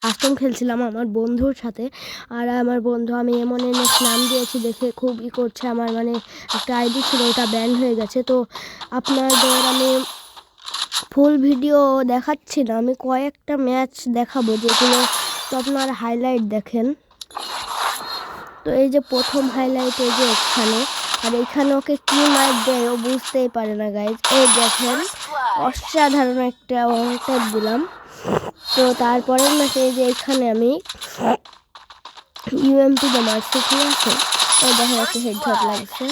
Custom খেলছিলাম আমার বন্ধুর সাথে। আর আমার বন্ধু আমি এমন এমএস নাম দিয়েছি দেখে খুব করছে, আমার মানে একটা আইডি ছিল ওটা ব্যান হয়ে গেছে। তো আপনাদের আমি ফুল ভিডিও দেখাচ্ছি না, আমি কয়েকটা ম্যাচ দেখাবো যেগুলো তো আপনারা হাইলাইট দেখেন। তো এই যে প্রথম হাইলাইট এই যে এখানে, আর এইখানে ওকে কি মাইক দেয় ও বুঝতেই পারে না গাইজ। এই দেখেন অসাধারণ একটা ওয়ান দিলাম। তো তারপরের ম্যাচে এই যে এখানে আমি ইউএমপিতে মারছি, ঠিক আছে। এই দেখেন একটা হেডশট লাগছে।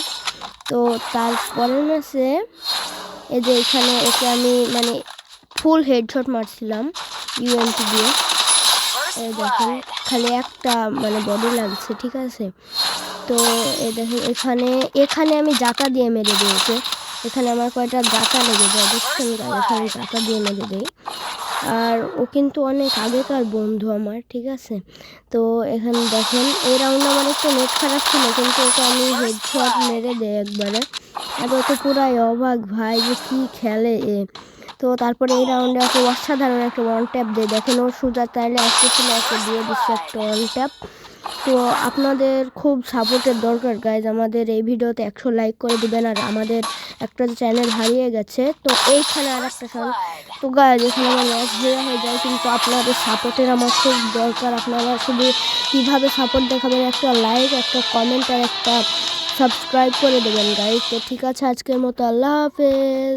তো তারপরের ম্যাচে এই যে এখানে ওকে আমি মানে ফুল হেডশট মারছিলাম ইউএমপি দিয়ে। এই দেখেন খালি একটা মানে বডি লাগছে, ঠিক আছে। তো এই দেখেন এখানে আমি জাতা দিয়ে মেরে দিয়েছি। এখানে আমার কয়টা জাতা লেগে যায় দেখছেন, এখানে জাতা দিয়ে মেরে দিই। আর ও কিন্তু অনেক আগেকার বন্ধু আমার, ঠিক আছে। তো এখানে দেখেন এই রাউন্ডে আমার একটু নেট খারাপ ছিল, কিন্তু ওকে আমি হেডশট মেরে দেই একবারে। আর ও তো পুরাই অবাক ভাই যে কী খেলে এ। তো তারপরে এই রাউন্ডে ওকে অসাধারণ একটা ওয়ান ট্যাপ দেয়, দেখেন ওর সুজা চাইলে আসতেছিল, ওকে দিয়ে দিচ্ছে একটা ওয়ান ট্যাপ। তো আপনাদের খুব সাপোর্টের দরকার গাইজ, আমাদের এই ভিডিওতে 100 লাইক করে দিবেন। আর আমাদের একটা চ্যানেল হারিয়ে গেছে, তো এইখানে আর একটা তো গাইজ এখানে আমার ম্যাচ হেরা হয়ে যায়, কিন্তু আপনাদের সাপোর্টের আমার খুব দরকার। আপনারা শুধু কীভাবে সাপোর্ট দেখাবেন, একটা লাইক, একটা কমেন্ট আর একটা সাবস্ক্রাইব করে দেবেন গাইজ। তো ঠিক আছে, আজকের মতো আল্লাহ হাফেজ।